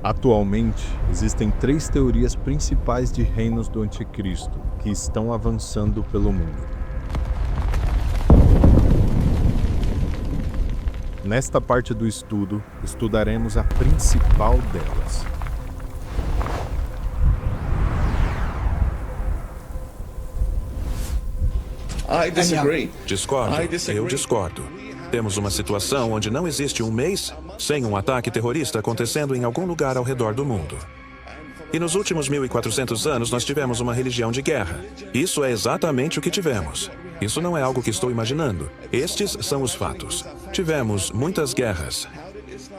Atualmente, existem três teorias principais de reinos do Anticristo que estão avançando pelo mundo. Nesta parte do estudo, estudaremos a principal delas. Eu discordo. Temos uma situação onde não existe um mês sem um ataque terrorista acontecendo em algum lugar ao redor do mundo. E nos últimos 1.400 anos nós tivemos uma religião de guerra. Isso é exatamente o que tivemos. Isso não é algo que estou imaginando. Estes são os fatos. Tivemos muitas guerras.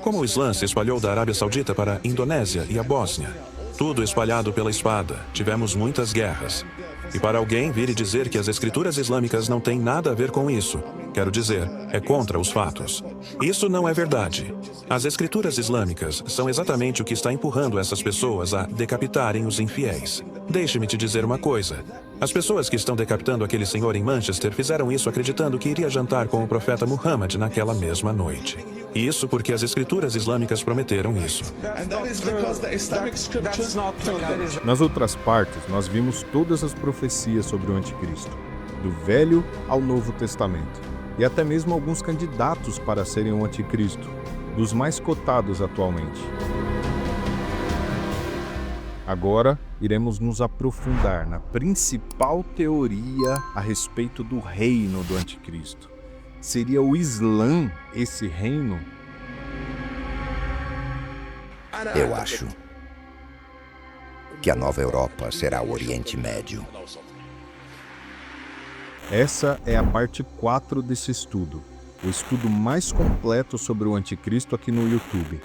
Como o Islã se espalhou da Arábia Saudita para a Indonésia e a Bósnia. Tudo espalhado pela espada. Tivemos muitas guerras. E para alguém vir e dizer que as escrituras islâmicas não têm nada a ver com isso, quero dizer, é contra os fatos. Isso não é verdade. As escrituras islâmicas são exatamente o que está empurrando essas pessoas a decapitarem os infiéis. Deixe-me te dizer uma coisa. As pessoas que estão decapitando aquele senhor em Manchester fizeram isso acreditando que iria jantar com o profeta Muhammad naquela mesma noite. Isso porque as escrituras islâmicas prometeram isso. Nas outras partes, nós vimos todas as profecias sobre o Anticristo, do Velho ao Novo Testamento, e até mesmo alguns candidatos para serem o Anticristo, dos mais cotados atualmente. Agora, iremos nos aprofundar na principal teoria a respeito do reino do Anticristo. Seria o Islã esse reino? Eu acho que a nova Europa será o Oriente Médio. Essa é a parte 4 desse estudo. O estudo mais completo sobre o Anticristo aqui no YouTube.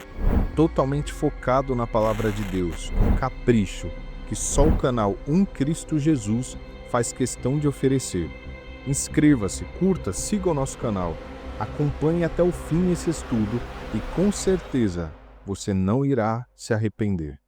Totalmente focado na Palavra de Deus, um capricho que só o canal Cristo Jesus faz questão de oferecer. Inscreva-se, curta, siga o nosso canal, acompanhe até o fim esse estudo e com certeza você não irá se arrepender.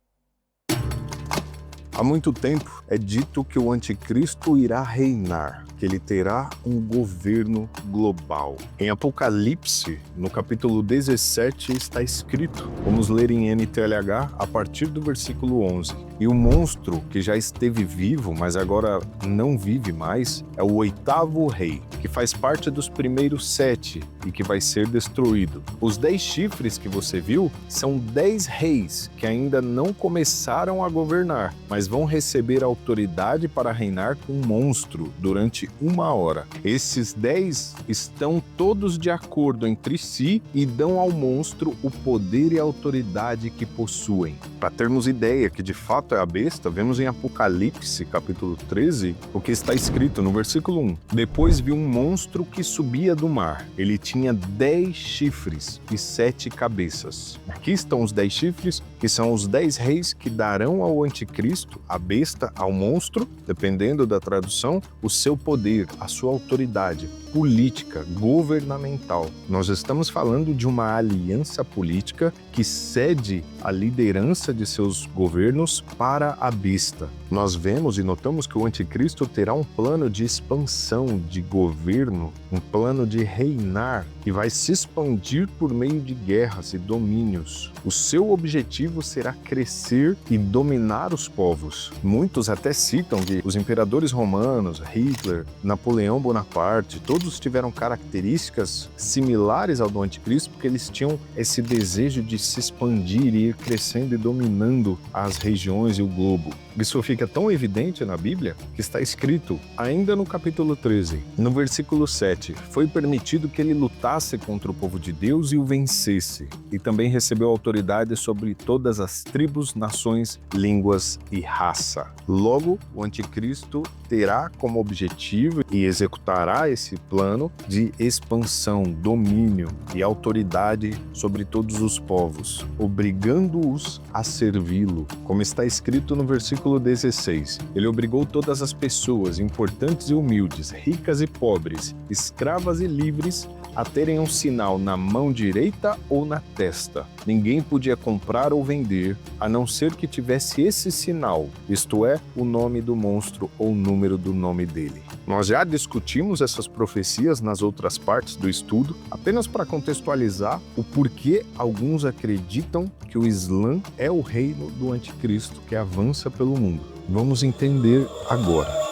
Há muito tempo é dito que o Anticristo irá reinar, que ele terá um governo global. Em Apocalipse, no capítulo 17, está escrito, vamos ler em NTLH a partir do versículo 11. E o monstro que já esteve vivo, mas agora não vive mais, é o 8º rei, que faz parte dos primeiros 7 e que vai ser destruído. Os 10 chifres que você viu são 10 reis que ainda não começaram a governar, mas vão receber autoridade para reinar com um monstro durante 1 hora. Esses 10 estão todos de acordo entre si e dão ao monstro o poder e a autoridade que possuem. Para termos ideia que de fato é a besta, vemos em Apocalipse, capítulo 13, o que está escrito no versículo 1. Depois vi um monstro que subia do mar. Ele tinha 10 chifres e 7 cabeças. Aqui estão os 10 chifres, que são os 10 reis que darão ao Anticristo, a besta, ao monstro, dependendo da tradução, o seu poder, a sua autoridade política, governamental. Nós estamos falando de uma aliança política que cede a liderança de seus governos para a besta. Nós vemos e notamos que o Anticristo terá um plano de expansão de governo, um plano de reinar que vai se expandir por meio de guerras e domínios. O seu objetivo será crescer e dominar os povos. Muitos até citam que os imperadores romanos, Hitler, Napoleão Bonaparte, todos tiveram características similares ao do Anticristo, porque eles tinham esse desejo de se expandir e ir crescendo e dominando as regiões e o globo. Isso fica tão evidente na Bíblia que está escrito, ainda no capítulo 13, no versículo 7, foi permitido que ele lutasse contra o povo de Deus e o vencesse, e também recebeu autoridade sobre todas as tribos, nações, línguas e raça. Logo, o Anticristo terá como objetivo e executará esse plano de expansão, domínio e autoridade sobre todos os povos, obrigando-os a servi-lo, como está escrito no versículo 16. Ele obrigou todas as pessoas, importantes e humildes, ricas e pobres, pobres, escravas e livres, a terem um sinal na mão direita ou na testa. Ninguém podia comprar ou vender, a não ser que tivesse esse sinal, isto é, o nome do monstro ou o número do nome dele. Nós já discutimos essas profecias nas outras partes do estudo, apenas para contextualizar o porquê alguns acreditam que o Islã é o reino do anticristo que avança pelo mundo. Vamos entender agora.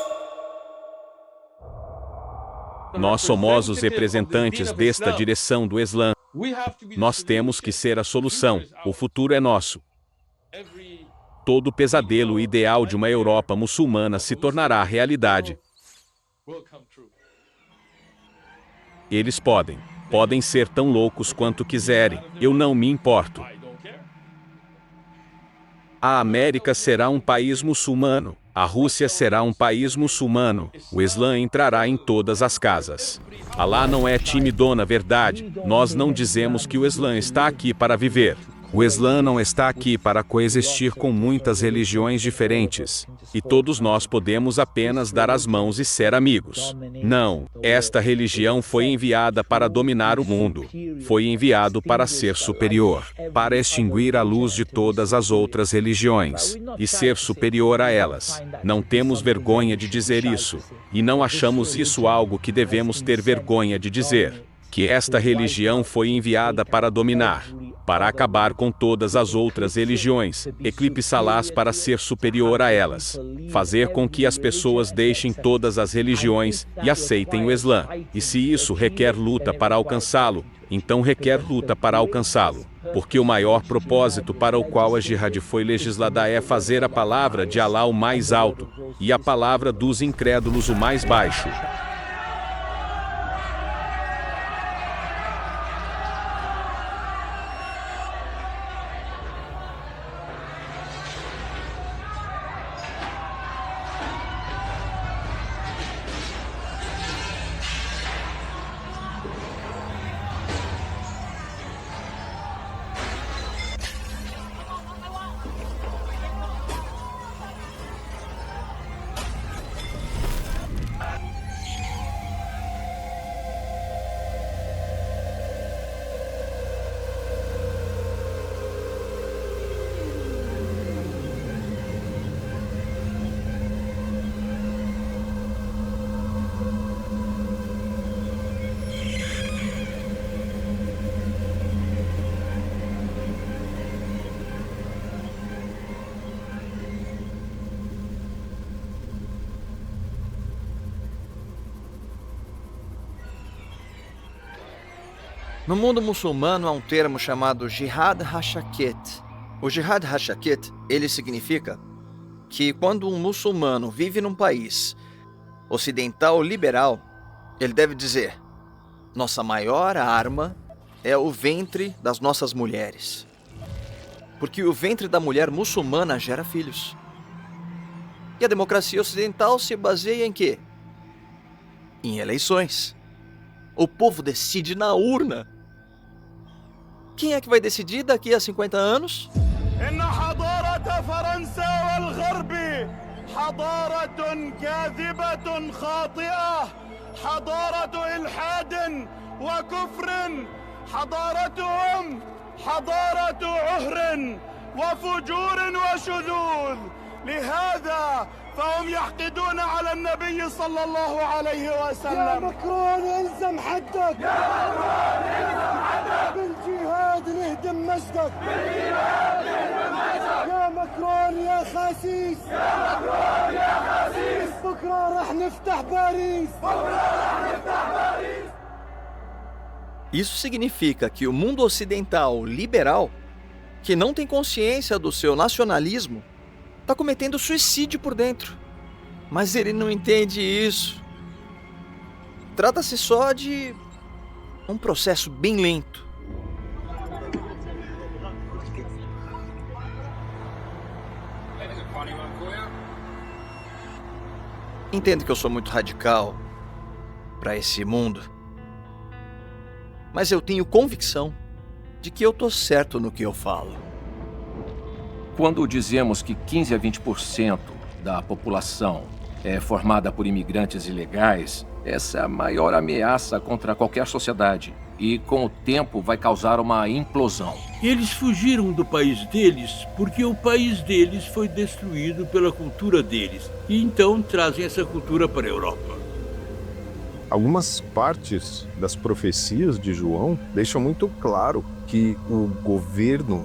Nós somos os representantes desta direção do Islã. Nós temos que ser a solução. O futuro é nosso. Todo pesadelo ideal de uma Europa muçulmana se tornará realidade. Eles podem ser tão loucos quanto quiserem. Eu não me importo. A América será um país muçulmano. A Rússia será um país muçulmano. O Islã entrará em todas as casas. Alá não é tímido na verdade. Nós não dizemos que o Islã está aqui para viver. O Islã não está aqui para coexistir com muitas religiões diferentes. E todos nós podemos apenas dar as mãos e ser amigos. Não, esta religião foi enviada para dominar o mundo. Foi enviado para ser superior, para extinguir a luz de todas as outras religiões e ser superior a elas. Não temos vergonha de dizer isso. E não achamos isso algo que devemos ter vergonha de dizer. Que esta religião foi enviada para dominar, para acabar com todas as outras religiões, eclipsá-las para ser superior a elas, fazer com que as pessoas deixem todas as religiões e aceitem o Islã. E se isso requer luta para alcançá-lo, então requer luta para alcançá-lo. Porque o maior propósito para o qual a jihad foi legislada é fazer a palavra de Alá o mais alto, e a palavra dos incrédulos o mais baixo. No mundo muçulmano há um termo chamado Jihad Hashaket. O Jihad Hashaket, ele significa que quando um muçulmano vive num país ocidental liberal, ele deve dizer: nossa maior arma é o ventre das nossas mulheres. Porque o ventre da mulher muçulmana gera filhos. E a democracia ocidental se baseia em quê? Em eleições. O povo decide na urna. Quem é que vai decidir daqui a 50 anos? فهم يحقدون على النبي صلى الله عليه وسلم. يا مكرون الزم حدك. يا مكرون الزم حدك. بالجهاد نهدم مسجدك. بالجهاد نهدم مسجدك. يا مكرون يا خسيس. يا مكرون يا خسيس. بكره رح نفتح باريس. بكره رح نفتح باريس. Isso significa que o mundo ocidental liberal, que não tem consciência do seu nacionalismo, está cometendo suicídio por dentro. Mas ele não entende isso. Trata-se só de um processo bem lento. Entendo que eu sou muito radical para esse mundo. Mas eu tenho convicção de que eu tô certo no que eu falo. Quando dizemos que 15 a 20% da população é formada por imigrantes ilegais, essa é a maior ameaça contra qualquer sociedade. E com o tempo vai causar uma implosão. Eles fugiram do país deles porque o país deles foi destruído pela cultura deles. E então trazem essa cultura para a Europa. Algumas partes das profecias de João deixam muito claro que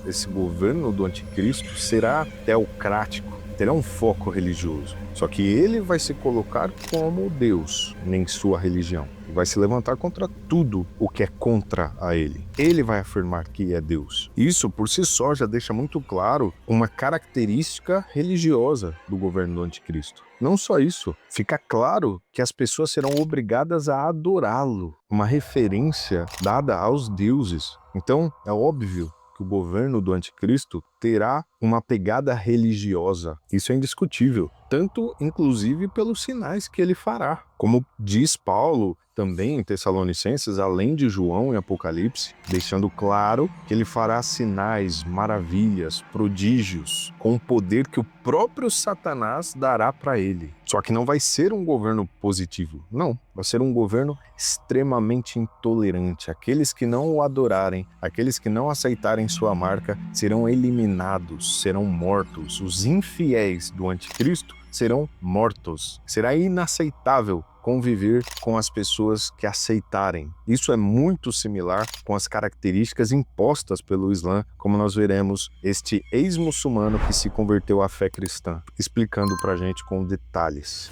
esse governo do anticristo será teocrático, terá um foco religioso. Só que ele vai se colocar como Deus em sua religião. Vai se levantar contra tudo o que é contra a ele. Ele vai afirmar que é Deus. Isso, por si só, já deixa muito claro uma característica religiosa do governo do anticristo. Não só isso, fica claro que as pessoas serão obrigadas a adorá-lo, uma referência dada aos deuses. Então, é óbvio que o governo do anticristo terá uma pegada religiosa. Isso é indiscutível, tanto inclusive pelos sinais que ele fará. Como diz Paulo também em Tessalonicenses, além de João em Apocalipse, deixando claro que ele fará sinais, maravilhas, prodígios, com o poder que o próprio Satanás dará para ele. Só que não vai ser um governo positivo, não. Vai ser um governo extremamente intolerante. Aqueles que não o adorarem, aqueles que não aceitarem sua marca, serão eliminados, serão mortos. Os infiéis do anticristo serão mortos. Será inaceitável conviver com as pessoas que aceitarem. Isso é muito similar com as características impostas pelo Islã, como nós veremos este ex-muçulmano que se converteu à fé cristã, explicando pra gente com detalhes.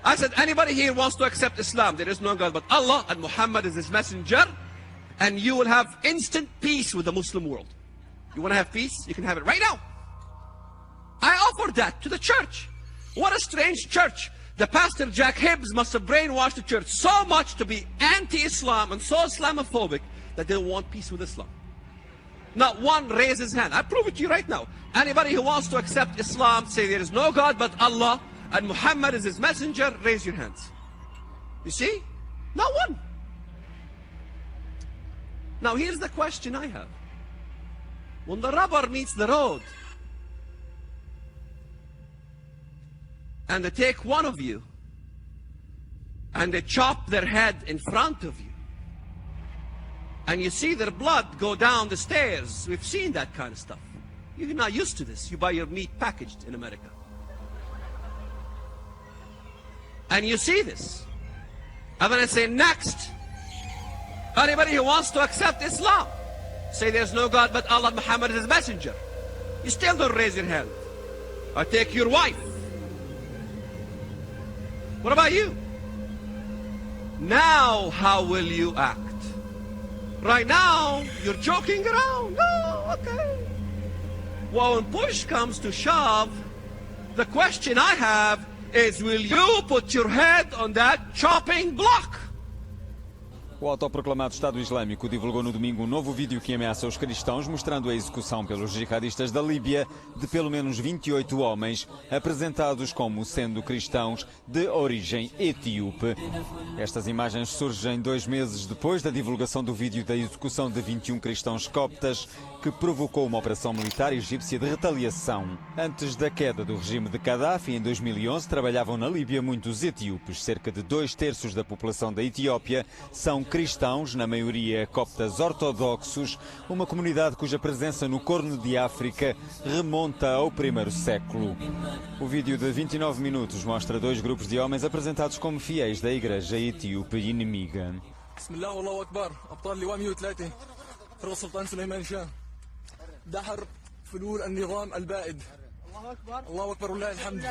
I said, anybody here wants to accept Islam, there is no God but Allah and Muhammad is his messenger, and you will have instant peace with the Muslim world. You want to have peace? You can have it right now. I offered that to the church. What a strange church. The pastor Jack Hibbs must have brainwashed the church so much to be anti-Islam and so Islamophobic that they don't want peace with Islam. Not one raised his hand. I prove it to you right now. Anybody who wants to accept Islam, say there is no God but Allah and Muhammad is his messenger, raise your hands. You see? Not one. Now here's the question I have. When the rubber meets the road, and they take one of you, and they chop their head in front of you, and you see their blood go down the stairs. We've seen that kind of stuff. You're not used to this. You buy your meat packaged in America. And you see this. And then I say, next, anybody who wants to accept Islam, say there's no God but Allah, Muhammad is his messenger. You still don't raise your hand. I take your wife. What about you? Now, how will you act? Right now, you're joking around. Oh, okay. Well, when push comes to shove, the question I have is, will you put your head on that chopping block? O autoproclamado Estado Islâmico divulgou no domingo um novo vídeo que ameaça os cristãos, mostrando a execução pelos jihadistas da Líbia de pelo menos 28 homens, apresentados como sendo cristãos de origem etíope. Estas imagens surgem 2 meses depois da divulgação do vídeo da execução de 21 cristãos coptas, que provocou uma operação militar egípcia de retaliação. Antes da queda do regime de Gaddafi, em 2011, trabalhavam na Líbia muitos etíopes. Cerca de 2/3 da população da Etiópia são cristãos, na maioria coptas ortodoxos, uma comunidade cuja presença no Corno de África remonta ao 1º século. O vídeo de 29 minutos mostra 2 grupos de homens apresentados como fiéis da igreja etíope inimiga. Bismillah, Allahu Akbar, Abtal Liwa 130, Farq Sultan Suleiman Shah, Dahar Fulul al-Nizam al-Ba'id. Allahu Akbar, Allahu Akbar, Wallahi alhamd.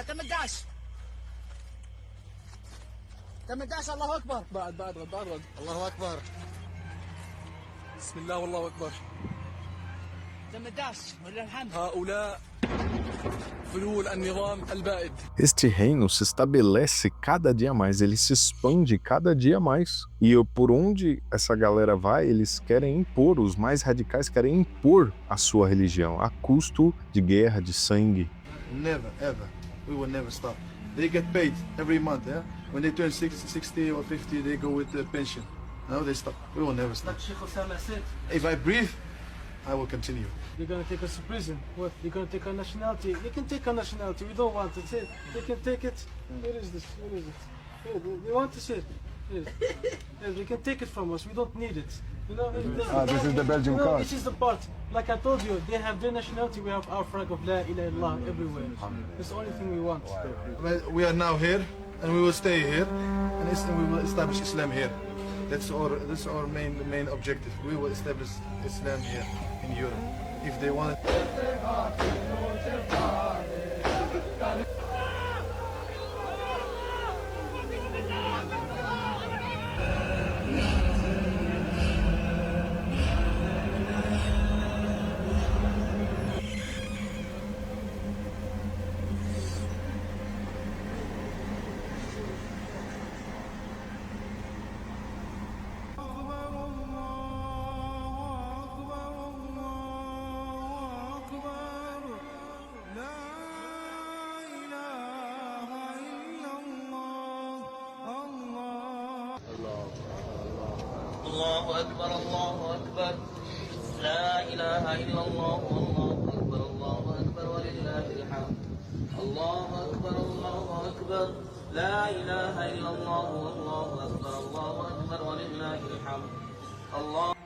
18 الله أكبر بعد غد الله أكبر بسم الله والله أكبر 18 ولله الحمد هؤلاء فلول النظام البائد. Este reino se estabelece cada dia mais, ele se expande cada dia mais. E por onde essa galera vai, eles querem impor, os mais radicais querem impor a sua religião, a custo de guerra, de sangue. Never, ever. We will never stop. They get paid every month, yeah? When they turn 60 or 50, they go with the pension. Now they stop. We will never stop. If I breathe, I will continue. They're gonna take us to prison. What? They're gonna take our nationality. They can take our nationality. We don't want it. They can take it. Where is this? Where is it? Here, they want to see it. Here. Here, they can take it from us. We don't need it. You know, this is the Belgian card. This is the part. Like I told you, they have their nationality. We have our flag of La ilaha illallah everywhere. It's the only thing we want. Well, we are now here, and we will stay here, and we will establish Islam here. That's our main objective. We will establish Islam here in Europe. If they want it. الله أكبر الله أكبر لا إله إلا الله والله أكبر الله أكبر ولله الحمد الله أكبر الله أكبر لا إله إلا الله والله أكبر الله أكبر ولله الحمد الله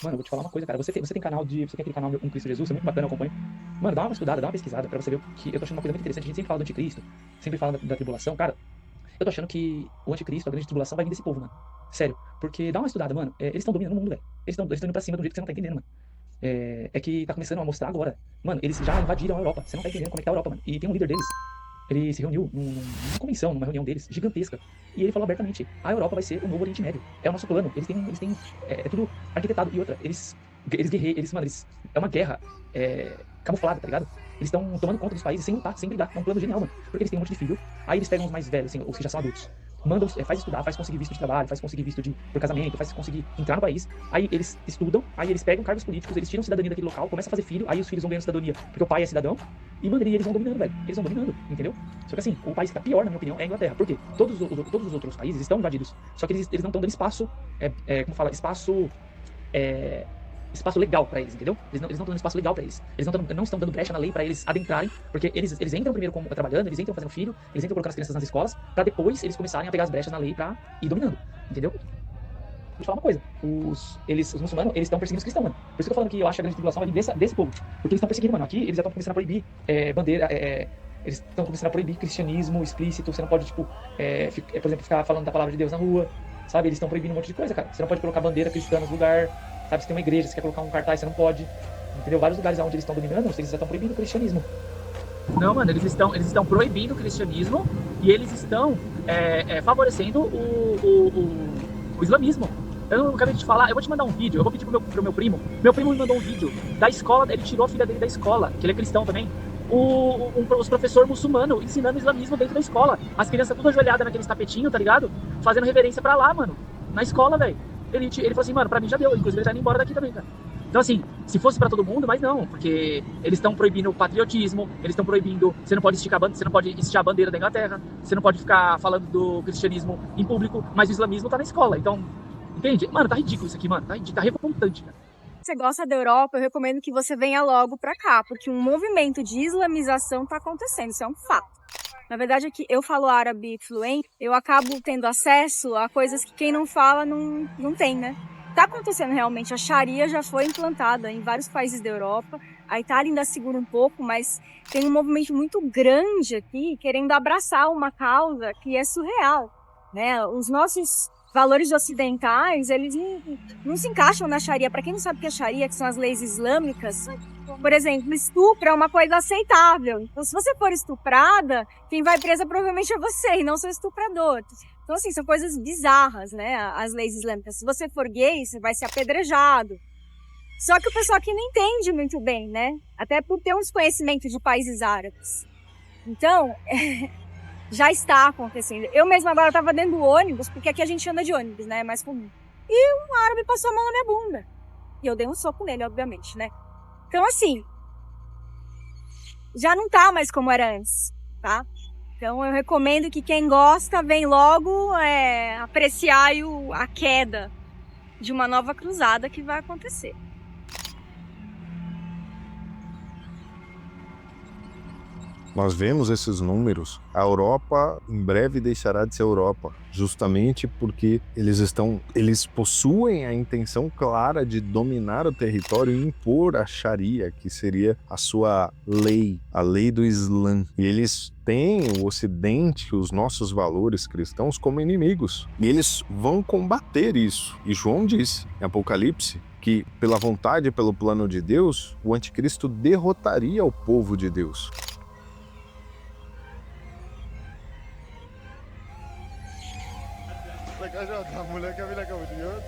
Mano, eu vou te falar uma coisa, cara. Você tem canal você tem aquele canal Um Cristo Jesus, é muito bacana, eu acompanho. Mano, dá uma estudada, dá uma pesquisada pra você ver que eu tô achando uma coisa muito interessante. A gente sempre fala do anticristo, sempre fala da tribulação. Cara, eu tô achando que o anticristo, a grande tribulação, vai vir desse povo, mano. Sério. Porque dá uma estudada, mano. Eles estão dominando o mundo, velho. Eles estão indo pra cima de um jeito que você não tá entendendo, mano. É que tá começando a mostrar agora. Mano, eles já invadiram a Europa. Você não tá entendendo como é que tá a Europa, mano. E tem um líder deles. Ele se reuniu numa convenção, numa reunião deles, gigantesca. E ele falou abertamente, a Europa vai ser o novo Oriente Médio. É o nosso plano. Eles têm é tudo arquitetado. E outra, eles guerreiam, é uma guerra camuflada, tá ligado? Eles estão tomando conta dos países sem lutar, sem brigar. É um plano genial, mano. Porque eles têm um monte de filho. Aí eles pegam os mais velhos, assim, os que já são adultos. Mandam, faz estudar, faz conseguir visto de trabalho, faz conseguir visto por casamento, faz conseguir entrar no país. Aí eles estudam, aí eles pegam cargos políticos, eles tiram cidadania daquele local, começam a fazer filho, aí os filhos vão ganhando cidadania porque o pai é cidadão. E, mano, eles vão dominando, velho. Eles vão dominando, entendeu? Só que assim, o país que tá pior, na minha opinião, é a Inglaterra. Por quê? Todos os outros países estão invadidos. Só que eles não estão dando espaço, espaço legal pra eles, entendeu? Eles não estão dando espaço legal pra eles. Eles não estão dando brecha na lei pra eles adentrarem, porque eles entram primeiro trabalhando, eles entram fazendo filho, eles entram colocando as crianças nas escolas, pra depois eles começarem a pegar as brechas na lei pra ir dominando, entendeu? Vou te falar uma coisa, os muçulmanos, eles estão perseguindo os cristãos, mano. Por isso que eu tô falando que eu acho que a grande tribulação vai vir desse povo. Porque eles estão perseguindo, mano. Aqui eles já estão começando a proibir bandeira, eles estão começando a proibir cristianismo explícito. Você não pode, tipo, por exemplo, ficar falando da palavra de Deus na rua, sabe? Eles estão proibindo um monte de coisa, cara. Você não pode colocar bandeira cristã no lugar, sabe? Se tem uma igreja, você quer colocar um cartaz, você não pode. Entendeu? Vários lugares onde eles estão dominando, eles já estão proibindo o cristianismo. Não, mano, eles estão proibindo o cristianismo e eles estão favorecendo o islamismo. Eu acabei de te falar, eu vou te mandar um vídeo, eu vou pedir pro meu primo. Meu primo me mandou um vídeo da escola, ele tirou a filha dele da escola, que ele é cristão também. Os professores muçulmanos ensinando o islamismo dentro da escola. As crianças tudo ajoelhadas naqueles tapetinhos, tá ligado? Fazendo reverência pra lá, mano. Na escola, velho. Ele falou assim, mano, pra mim já deu. Inclusive ele tá indo embora daqui também, cara. Então assim, se fosse pra todo mundo, mas não. Porque eles estão proibindo o patriotismo, eles estão proibindo... Você não pode esticar a bandeira da Inglaterra, você não pode ficar falando do cristianismo em público, mas o islamismo tá na escola. Então, entende? Mano, tá ridículo isso aqui, mano. Tá revoltante, cara. Você gosta da Europa, eu recomendo que você venha logo pra cá, porque um movimento de islamização tá acontecendo, isso é um fato. Na verdade, aqui eu falo árabe fluente, eu acabo tendo acesso a coisas que quem não fala não tem, né? Tá acontecendo realmente, a Sharia já foi implantada em vários países da Europa, a Itália ainda segura um pouco, mas tem um movimento muito grande aqui, querendo abraçar uma causa que é surreal, né? Os nossos valores ocidentais, eles não se encaixam na Sharia. Para quem não sabe o que é Sharia, que são as leis islâmicas, por exemplo, estupro é uma coisa aceitável. Então, se você for estuprada, quem vai presa provavelmente é você e não seu estuprador. Então, assim, são coisas bizarras, né? As leis islâmicas. Se você for gay, você vai ser apedrejado. Só que o pessoal aqui não entende muito bem, né? Até por ter um desconhecimento de países árabes. Então, já está acontecendo. Eu mesma agora estava dentro do ônibus, porque aqui a gente anda de ônibus, né? Mais comum. E um árabe passou a mão na minha bunda. E eu dei um soco nele, obviamente, né? Então, assim, já não tá mais como era antes, tá? Então eu recomendo que quem gosta vem logo apreciar a queda de uma nova cruzada que vai acontecer. Nós vemos esses números. A Europa em breve deixará de ser Europa, justamente porque eles possuem a intenção clara de dominar o território e impor a Sharia, que seria a sua lei, a lei do Islã. E eles têm o Ocidente, os nossos valores cristãos, como inimigos. E eles vão combater isso. E João disse em Apocalipse que, pela vontade e pelo plano de Deus, o anticristo derrotaria o povo de Deus. لك اجاد حمو لك ابي لك اوديوت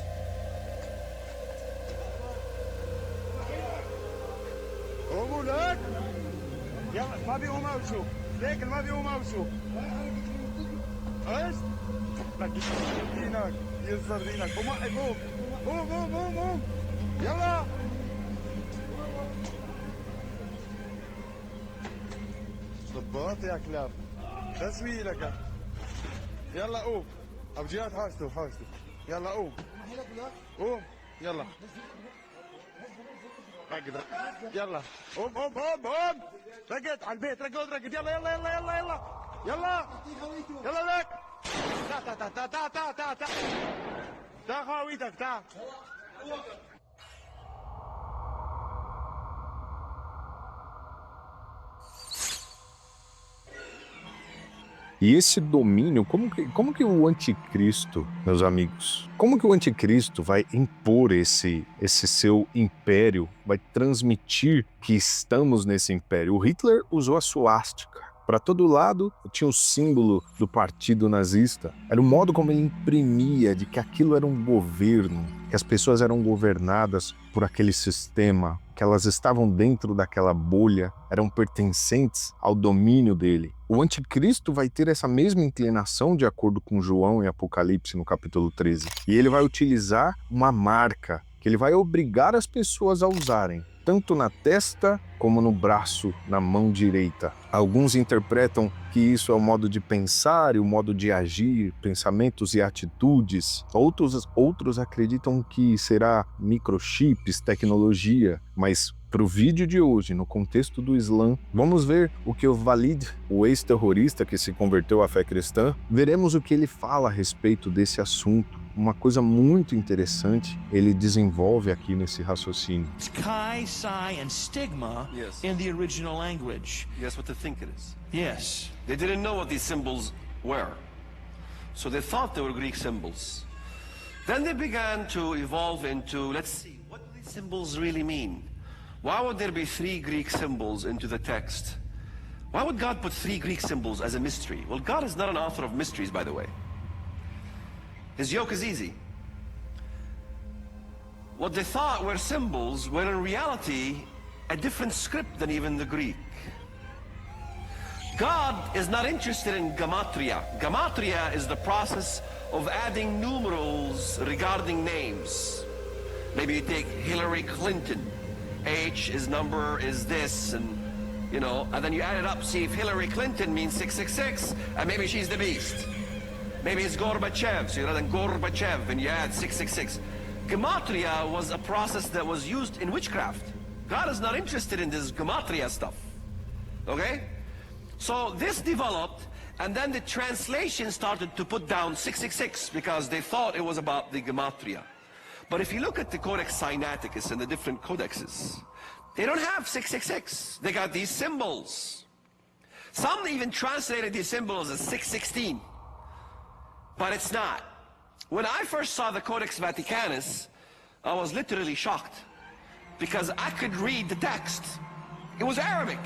قوموا لك يلا ما بيقوم اوشوا ليك ما بيقوم اوشوا ايش لك دينك يزر دينك قوم قوم قوم قوم قوم قوم يلا ضباط يا كلاب تسوي لك يلا قوم ابو جهاد حاجته يلا قوم قوم يلا رقد يلا قوم رقد على البيت رقد يلا لك تا خاويتك تا E esse domínio, como que o anticristo, meus amigos, como que o anticristo vai impor esse seu império, vai transmitir que estamos nesse império? O Hitler usou a suástica. Para todo lado tinha o símbolo do partido nazista. Era o modo como ele imprimia de que aquilo era um governo, que as pessoas eram governadas por aquele sistema, que elas estavam dentro daquela bolha, eram pertencentes ao domínio dele. O anticristo vai ter essa mesma inclinação de acordo com João em Apocalipse no capítulo 13. E ele vai utilizar uma marca que ele vai obrigar as pessoas a usarem, tanto na testa como no braço, na mão direita. Alguns interpretam que isso é o modo de pensar e o modo de agir, pensamentos e atitudes. Outros acreditam que será microchips, tecnologia, mas para o vídeo de hoje, no contexto do Islã, vamos ver o que o Walid, o ex-terrorista que se converteu à fé cristã, veremos o que ele fala a respeito desse assunto. Uma coisa muito interessante ele desenvolve aqui nesse raciocínio. Chi, psi, and stigma in the original language. Yes, what they think it is. Yes. They didn't know what these symbols were. So they thought they were Greek symbols. Then they began to evolve into, let's see, what do these symbols really mean? Why would there be 3 Greek symbols into the text? Why would God put 3 Greek symbols as a mystery? Well, God is not an author of mysteries, by the way. His yoke is easy. What they thought were symbols were in reality a different script than even the Greek. God is not interested in gematria. Gematria is the process of adding numerals regarding names. Maybe you take Hillary Clinton. H is number is this, and and then you add it up, see if Hillary Clinton means 666, and maybe she's the beast. Maybe it's Gorbachev, so you add Gorbachev and you add 666. Gematria was a process that was used in witchcraft. God is not interested in this gematria stuff. Okay? So this developed, and then the translation started to put down 666 because they thought it was about the gematria. But if you look at the Codex Sinaiticus and the different codexes, they don't have 666. They got these symbols. Some even translated these symbols as 616. But it's not. When I first saw the Codex Vaticanus, I was literally shocked because I could read the text. It was Arabic.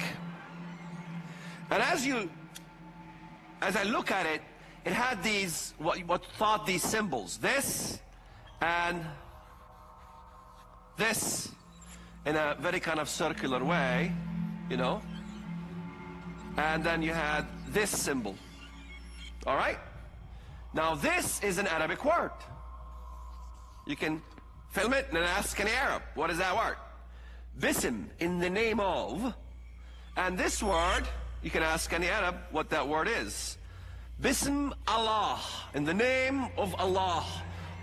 And as I look at it, it had these, what thought these symbols. This and this in a very kind of circular way, and then you had this symbol. All right? Now this is an Arabic word. You can film it and ask an Arab, what is that word? Bism, in the name of, And this word, you can ask any Arab what that word is. Bism Allah, in the name of Allah,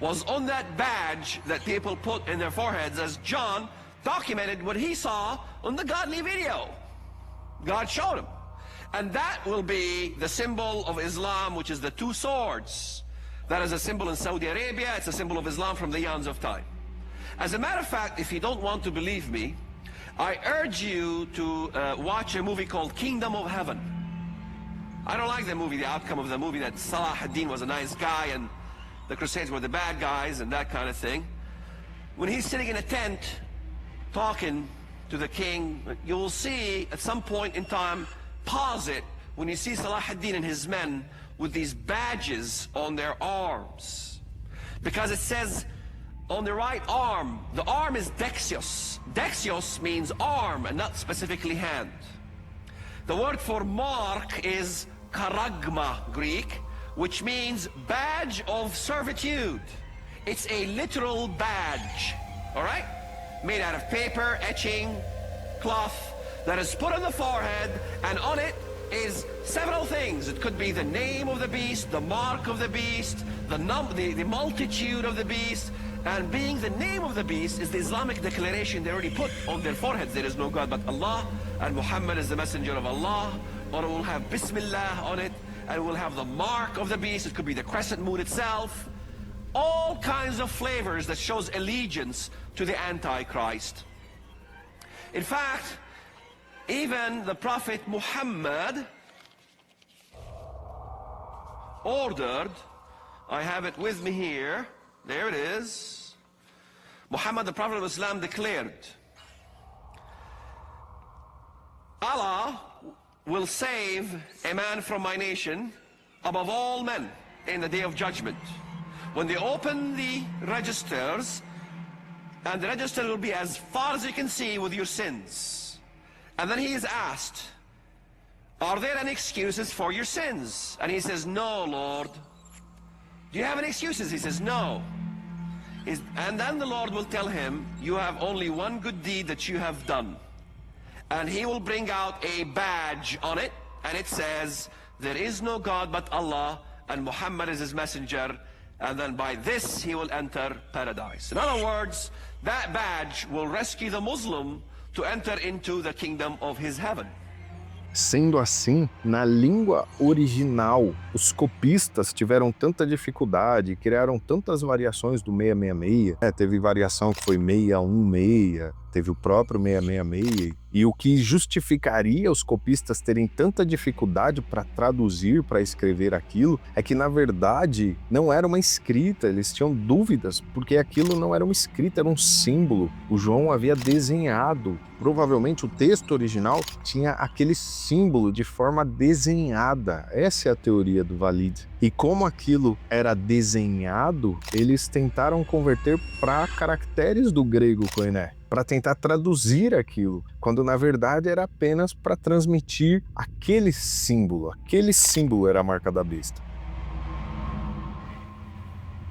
was on that badge that people put in their foreheads, as John documented what he saw on the godly video. God showed him. And that will be the symbol of Islam, which is the two swords. That is a symbol in Saudi Arabia. It's a symbol of Islam from the eons of time. As a matter of fact, if you don't want to believe me, I urge you to watch a movie called Kingdom of Heaven. I don't like the movie, the outcome of the movie, that Salah ad-Din was a nice guy and the Crusades were the bad guys and that kind of thing. When he's sitting in a tent talking to the king, you will see at some point in time, pause it, when you see Salah ad-Din and his men with these badges on their arms. Because it says on the right arm, the arm is dexios. Dexios means arm and not specifically hand. The word for mark is karagma, Greek, which means badge of servitude. It's a literal badge, all right? Made out of paper, etching, cloth, that is put on the forehead, and on it is several things. It could be the name of the beast, the mark of the beast, the multitude of the beast, and being the name of the beast is the Islamic declaration they already put on their foreheads. There is no God but Allah, and Muhammad is the messenger of Allah, or it will have Bismillah on it, and it will have the mark of the beast. It could be the crescent moon itself. All kinds of flavors that shows allegiance to the Antichrist. In fact, even the Prophet Muhammad ordered, I have it with me here, there it is. Muhammad, the Prophet of Islam, declared, Allah will save a man from my nation above all men in the day of judgment. When they open the registers, and the register will be as far as you can see with your sins. And then he is asked, are there any excuses for your sins? And he says, no, Lord. Do you have any excuses? He says, no. And then the Lord will tell him, you have only one good deed that you have done. And he will bring out a badge on it, and it says, there is no God but Allah, and Muhammad is his messenger, and then by this he will enter paradise. In other words, that badge will rescue the Muslim to enter into the kingdom of his heaven. Sendo assim, na língua original, os copistas tiveram tanta dificuldade e criaram tantas variações do 666. Teve variação que foi 616, teve o próprio 666. E o que justificaria os copistas terem tanta dificuldade para traduzir, para escrever aquilo, é que, na verdade, não era uma escrita, eles tinham dúvidas, porque aquilo não era uma escrita, era um símbolo. O João havia desenhado. Provavelmente o texto original tinha aquele símbolo de forma desenhada. Essa é a teoria do Walid. E como aquilo era desenhado, eles tentaram converter para caracteres do grego koiné, para tentar traduzir aquilo, quando na verdade era apenas para transmitir aquele símbolo. Aquele símbolo era a marca da besta.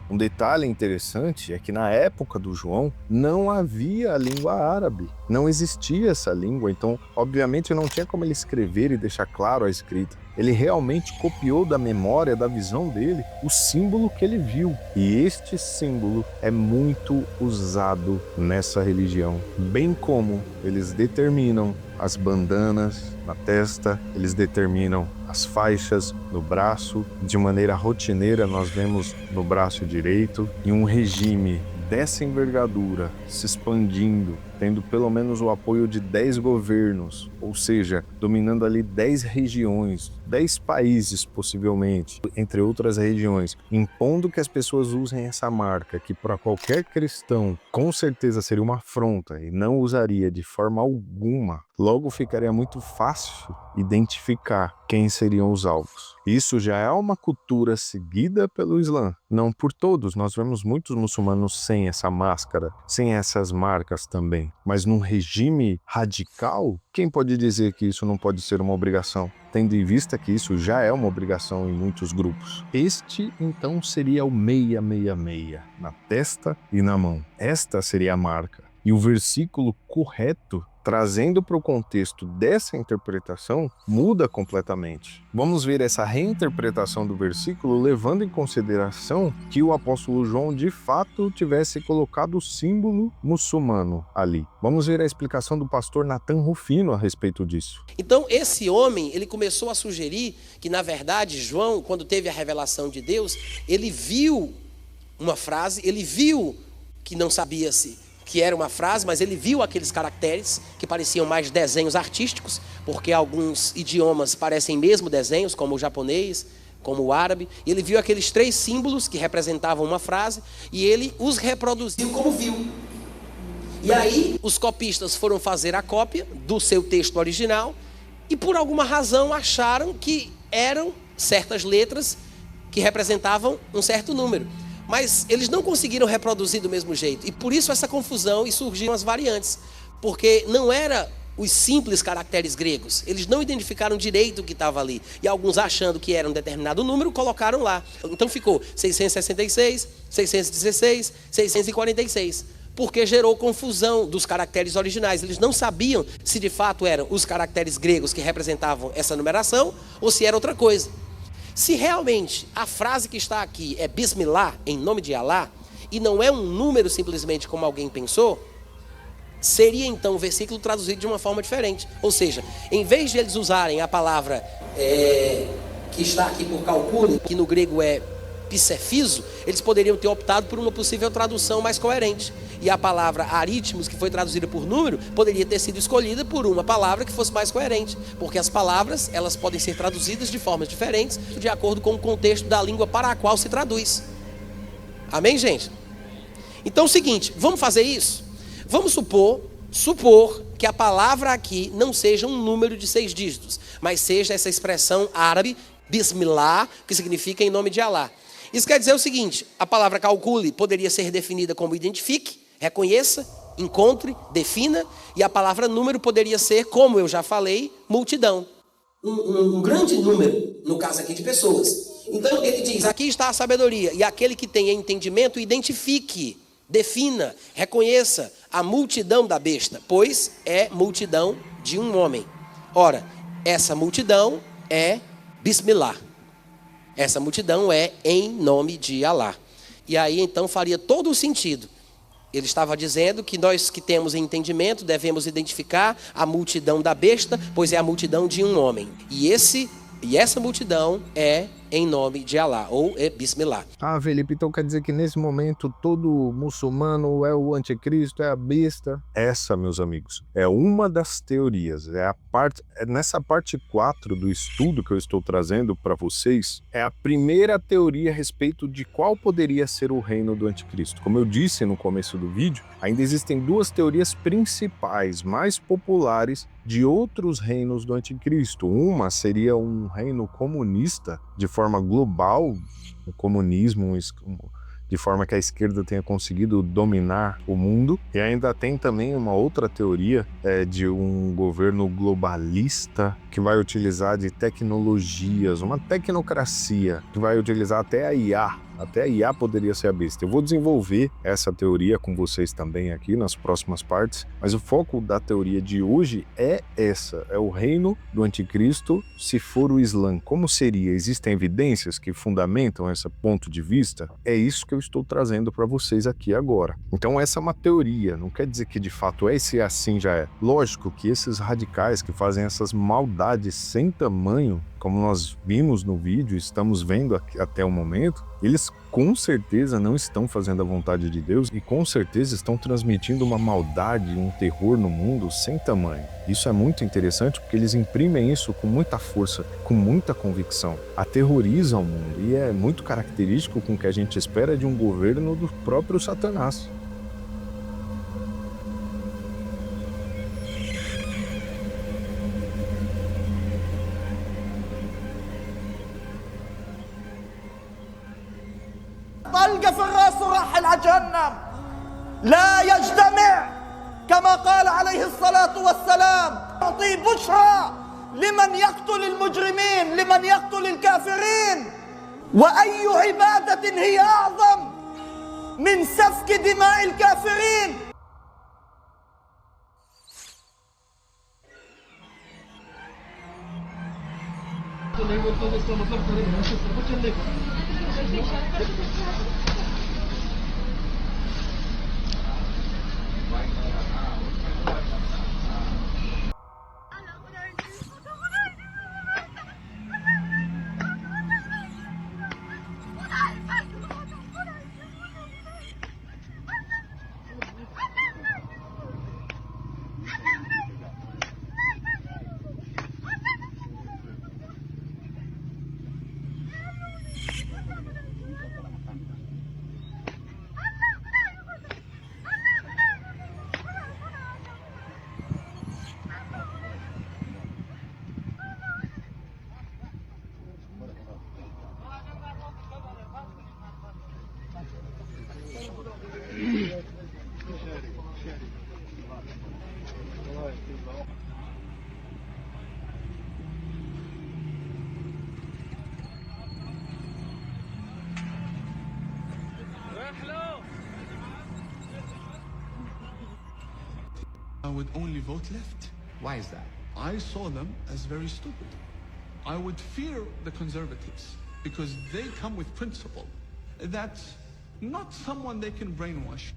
Um detalhe interessante é que na época do João não havia a língua árabe, não existia essa língua, então obviamente não tinha como ele escrever e deixar claro a escrita. Ele realmente copiou da memória, da visão dele, o símbolo que ele viu. E este símbolo é muito usado nessa religião, bem como eles determinam as bandanas na testa, eles determinam as faixas no braço. De maneira rotineira, nós vemos no braço direito, e um regime dessa envergadura se expandindo, tendo pelo menos o apoio de 10 governos, ou seja, dominando ali 10 regiões, 10 países possivelmente, entre outras regiões, impondo que as pessoas usem essa marca, que para qualquer cristão com certeza seria uma afronta e não usaria de forma alguma. Logo ficaria muito fácil identificar quem seriam os alvos. Isso já é uma cultura seguida pelo Islã, não por todos. Nós vemos muitos muçulmanos sem essa máscara, sem essas marcas também. Mas num regime radical, quem pode dizer que isso não pode ser uma obrigação? Tendo em vista que isso já é uma obrigação em muitos grupos. Este, então, seria o 666, na testa e na mão. Esta seria a marca. E o versículo correto trazendo para o contexto dessa interpretação, muda completamente. Vamos ver essa reinterpretação do versículo levando em consideração que o apóstolo João de fato tivesse colocado o símbolo muçulmano ali. Vamos ver a explicação do pastor Nathan Rufino a respeito disso. Então esse homem, ele começou a sugerir que na verdade João, quando teve a revelação de Deus, ele viu uma frase, ele viu que não sabia se que era uma frase, mas ele viu aqueles caracteres que pareciam mais desenhos artísticos, porque alguns idiomas parecem mesmo desenhos, como o japonês, como o árabe, e ele viu aqueles 3 símbolos que representavam uma frase, e ele os reproduziu como viu. E aí os copistas foram fazer a cópia do seu texto original, e por alguma razão acharam que eram certas letras que representavam um certo número. Mas eles não conseguiram reproduzir do mesmo jeito. E por isso essa confusão e surgiram as variantes. Porque não era os simples caracteres gregos. Eles não identificaram direito o que estava ali. E alguns achando que era um determinado número, colocaram lá. Então ficou 666, 616, 646. Porque gerou confusão dos caracteres originais. Eles não sabiam se de fato eram os caracteres gregos que representavam essa numeração ou se era outra coisa. Se realmente a frase que está aqui é Bismillah, em nome de Allah, e não é um número simplesmente como alguém pensou, seria então o versículo traduzido de uma forma diferente. Ou seja, em vez de eles usarem a palavra que está aqui por calcule, que no grego é psefizo, eles poderiam ter optado por uma possível tradução mais coerente. E a palavra aritmos, que foi traduzida por número, poderia ter sido escolhida por uma palavra que fosse mais coerente. Porque as palavras, elas podem ser traduzidas de formas diferentes, de acordo com o contexto da língua para a qual se traduz. Amém, gente? Então é o seguinte, vamos fazer isso? Vamos supor que a palavra aqui não seja um número de 6 dígitos, mas seja essa expressão árabe, Bismillah, que significa em nome de Allah. Isso quer dizer o seguinte, a palavra calcule poderia ser definida como identifique, reconheça, encontre, defina, e a palavra número poderia ser, como eu já falei, multidão. Um grande número, no caso aqui de pessoas. Então ele diz, aqui está a sabedoria, e aquele que tem entendimento, identifique, defina, reconheça a multidão da besta, pois é multidão de um homem. Ora, essa multidão é Bismillah. Essa multidão é em nome de Allah. E aí então faria todo o sentido. Ele estava dizendo que nós que temos entendimento devemos identificar a multidão da besta, pois é a multidão de um homem. E essa multidão é em nome de Allah, ou é Bismillah. Ah, Felipe, então quer dizer que nesse momento todo muçulmano é o anticristo, é a besta? Essa, meus amigos, é uma das teorias. Nessa parte 4 do estudo que eu estou trazendo para vocês, é a primeira teoria a respeito de qual poderia ser o reino do anticristo. Como eu disse no começo do vídeo, ainda existem 2 teorias principais, mais populares, de outros reinos do anticristo. Uma seria um reino comunista, de forma global, o comunismo, de forma que a esquerda tenha conseguido dominar o mundo. E ainda tem também uma outra teoria de um governo globalista que vai utilizar de tecnologias, uma tecnocracia, que vai utilizar até a IA. Até a IA poderia ser a besta. Eu vou desenvolver essa teoria com vocês também aqui nas próximas partes, mas o foco da teoria de hoje é essa, é o reino do anticristo se for o Islã. Como seria? Existem evidências que fundamentam esse ponto de vista? É isso que eu estou trazendo para vocês aqui agora. Então essa é uma teoria, não quer dizer que de fato é, se assim já é. Lógico que esses radicais que fazem essas maldades sem tamanho, como nós vimos no vídeo, estamos vendo aqui até o momento, eles com certeza não estão fazendo a vontade de Deus e com certeza estão transmitindo uma maldade, um terror no mundo sem tamanho. Isso é muito interessante porque eles imprimem isso com muita força, com muita convicção, aterrorizam o mundo e é muito característico com o que a gente espera de um governo do próprio Satanás. طلقة في الراس وراح على جهنم لا يجتمع كما قال عليه الصلاة والسلام أعطي بشرى لمن يقتل المجرمين لمن يقتل الكافرين وأي عبادة هي أعظم من سفك دماء الكافرين. I would only vote left. Why is that? I saw them as very stupid. I would fear the conservatives because they come with principle. That's not someone they can brainwash.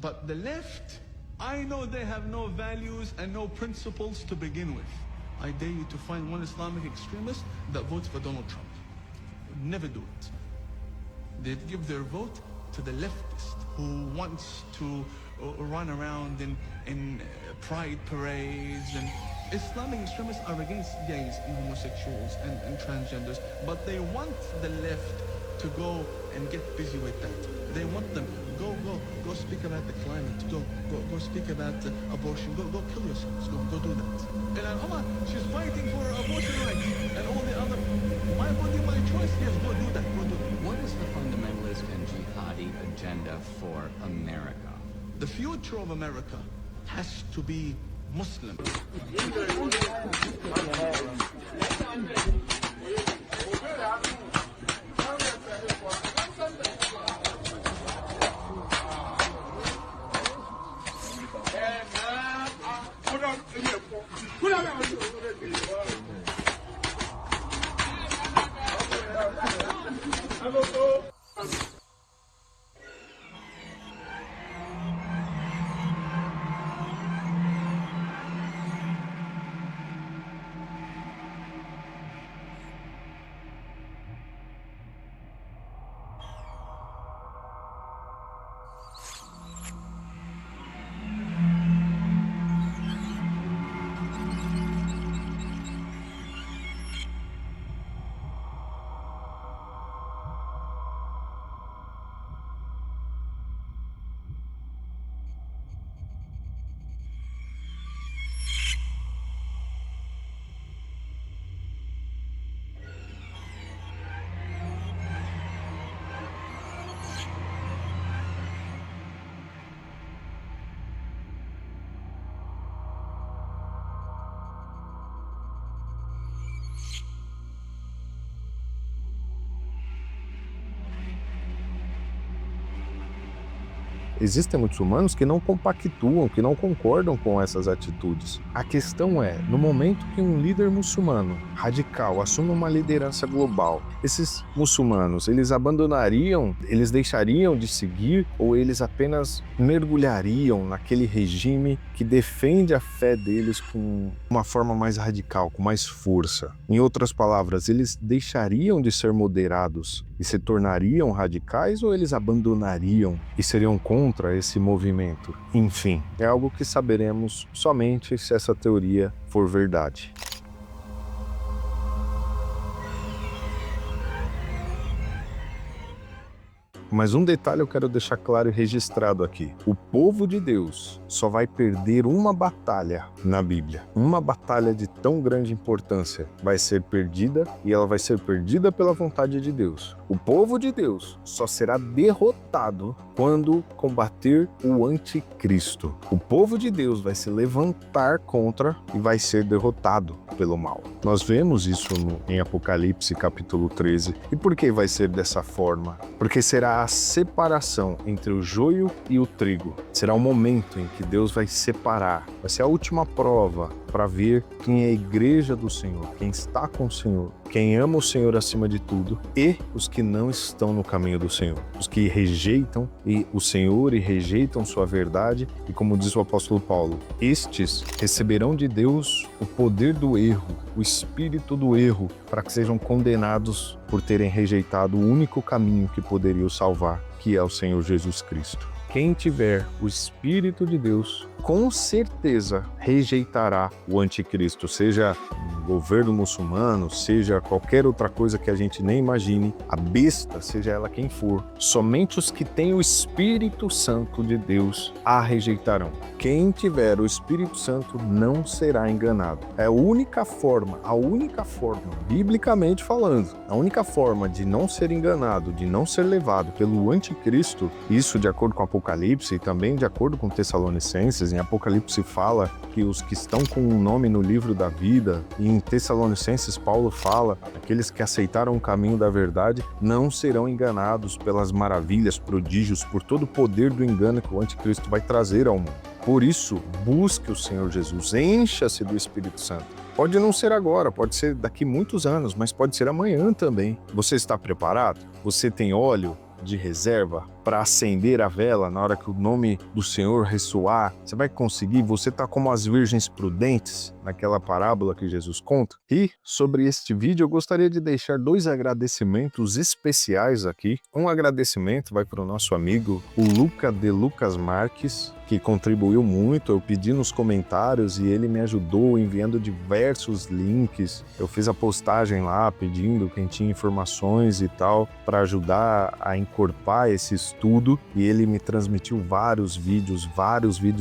But the left, I know they have no values and no principles to begin with. I dare you to find one Islamic extremist that votes for Donald Trump. Never do it. They'd give their vote to the leftist who wants to run around in pride parades. And Islamic extremists are against gays and homosexuals and transgenders, but they want the left to go and get busy with that. They want them go speak about the climate. Go speak about abortion. Go kill yourselves. Go do that. And Al-Hama, she's fighting for abortion rights and all the other. My body, my choice. Yes, go do that. Go do that. What is the fundamentalist and jihadi agenda for America? The future of America has to be Muslim. Existem muçulmanos que não compactuam, que não concordam com essas atitudes. A questão é, no momento que um líder muçulmano radical assume uma liderança global, esses muçulmanos, eles abandonariam, eles deixariam de seguir ou eles apenas mergulhariam naquele regime que defende a fé deles com uma forma mais radical, com mais força? Em outras palavras, eles deixariam de ser moderados e se tornariam radicais ou eles abandonariam e seriam contra esse movimento? Enfim, é algo que saberemos somente se essa teoria for verdade. Mas um detalhe eu quero deixar claro e registrado aqui. O povo de Deus só vai perder uma batalha na Bíblia. Uma batalha de tão grande importância vai ser perdida e ela vai ser perdida pela vontade de Deus. O povo de Deus só será derrotado quando combater o anticristo. O povo de Deus vai se levantar contra e vai ser derrotado pelo mal. Nós vemos isso em Apocalipse capítulo 13. E por que vai ser dessa forma? Porque será a separação entre o joio e o trigo. Será o momento em que Deus vai separar. Vai ser a última prova para ver quem é a igreja do Senhor, quem está com o Senhor, quem ama o Senhor acima de tudo e os que não estão no caminho do Senhor. Os que rejeitam o Senhor e rejeitam sua verdade, e como diz o apóstolo Paulo, estes receberão de Deus o poder do erro, o espírito do erro, para que sejam condenados por terem rejeitado o único caminho que poderia os salvar, que é o Senhor Jesus Cristo. Quem tiver o Espírito de Deus, com certeza rejeitará o anticristo, seja governo muçulmano, seja qualquer outra coisa que a gente nem imagine, a besta, seja ela quem for. Somente os que têm o Espírito Santo de Deus a rejeitarão. Quem tiver o Espírito Santo não será enganado. É a única forma, biblicamente falando, a única forma de não ser enganado, de não ser levado pelo anticristo, isso de acordo com Apocalipse e também de acordo com Tessalonicenses. Em Apocalipse fala que os que estão com o nome no livro da vida, e em Tessalonicenses Paulo fala, aqueles que aceitaram o caminho da verdade não serão enganados pelas maravilhas, prodígios, por todo o poder do engano que o anticristo vai trazer ao mundo. Por isso, busque o Senhor Jesus, encha-se do Espírito Santo. Pode não ser agora, pode ser daqui muitos anos, mas pode ser amanhã também. Você está preparado? Você tem óleo de reserva para acender a vela na hora que o nome do Senhor ressoar? Você vai conseguir? Você está como as virgens prudentes naquela parábola que Jesus conta? E sobre este vídeo eu gostaria de deixar 2 agradecimentos especiais aqui. Um agradecimento vai para o nosso amigo, o Lucas Marques, que contribuiu muito. Eu pedi nos comentários e ele me ajudou enviando diversos links. Eu fiz a postagem lá pedindo quem tinha informações e tal para ajudar a encorpar esse estudo, e ele me transmitiu vários vídeos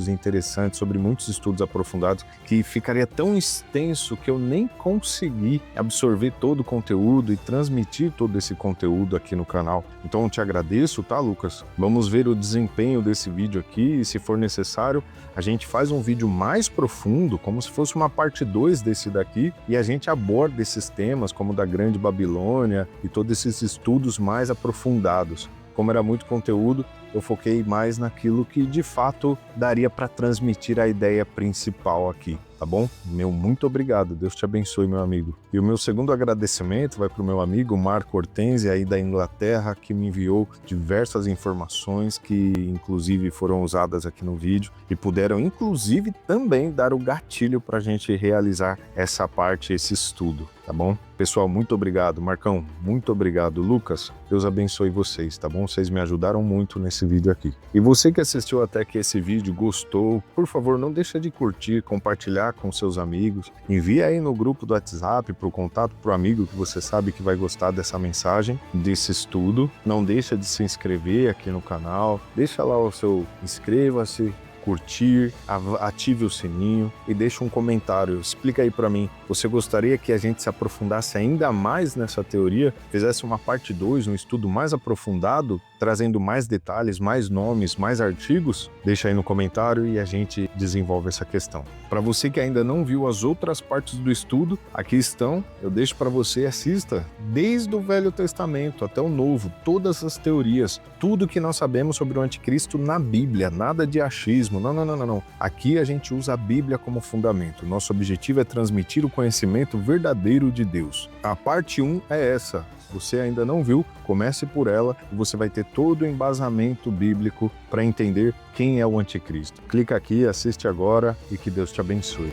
interessantes sobre muitos estudos aprofundados, que ficaria tão extenso que eu nem consegui absorver todo o conteúdo e transmitir todo esse conteúdo aqui no canal. Então eu te agradeço, tá, Lucas? Vamos ver o desempenho desse vídeo aqui, e se for necessário, a gente faz um vídeo mais profundo, como se fosse uma parte 2 desse daqui, e a gente aborda esses temas como da Grande Babilônia e todos esses estudos mais aprofundados. Como era muito conteúdo, eu foquei mais naquilo que de fato daria para transmitir a ideia principal aqui, tá bom? Meu muito obrigado, Deus te abençoe, meu amigo. E o meu segundo agradecimento vai para o meu amigo Marco Hortense, aí da Inglaterra, que me enviou diversas informações que inclusive foram usadas aqui no vídeo e puderam inclusive também dar o gatilho para a gente realizar essa parte, esse estudo, tá bom? Pessoal, muito obrigado. Marcão, muito obrigado. Lucas, Deus abençoe vocês, tá bom? Vocês me ajudaram muito nesse vídeo aqui. E você que assistiu até aqui esse vídeo, gostou, por favor, não deixa de curtir, compartilhar com seus amigos, envia aí no grupo do WhatsApp, pro contato, pro amigo que você sabe que vai gostar dessa mensagem, desse estudo. Não deixa de se inscrever aqui no canal, deixa lá o seu inscreva-se, curtir, ative o sininho e deixa um comentário. Explica aí para mim, você gostaria que a gente se aprofundasse ainda mais nessa teoria, fizesse uma parte 2, um estudo mais aprofundado, trazendo mais detalhes, mais nomes, mais artigos? Deixa aí no comentário e a gente desenvolve essa questão. Para você que ainda não viu as outras partes do estudo, aqui estão, eu deixo para você, assista desde o Velho Testamento até o Novo, todas as teorias, tudo que nós sabemos sobre o anticristo na Bíblia, nada de achismo. Não. Aqui a gente usa a Bíblia como fundamento. Nosso objetivo é transmitir o conhecimento verdadeiro de Deus. A parte 1 é essa. Você ainda não viu? Comece por ela e você vai ter todo o embasamento bíblico para entender quem é o anticristo. Clica aqui, assiste agora e que Deus te abençoe.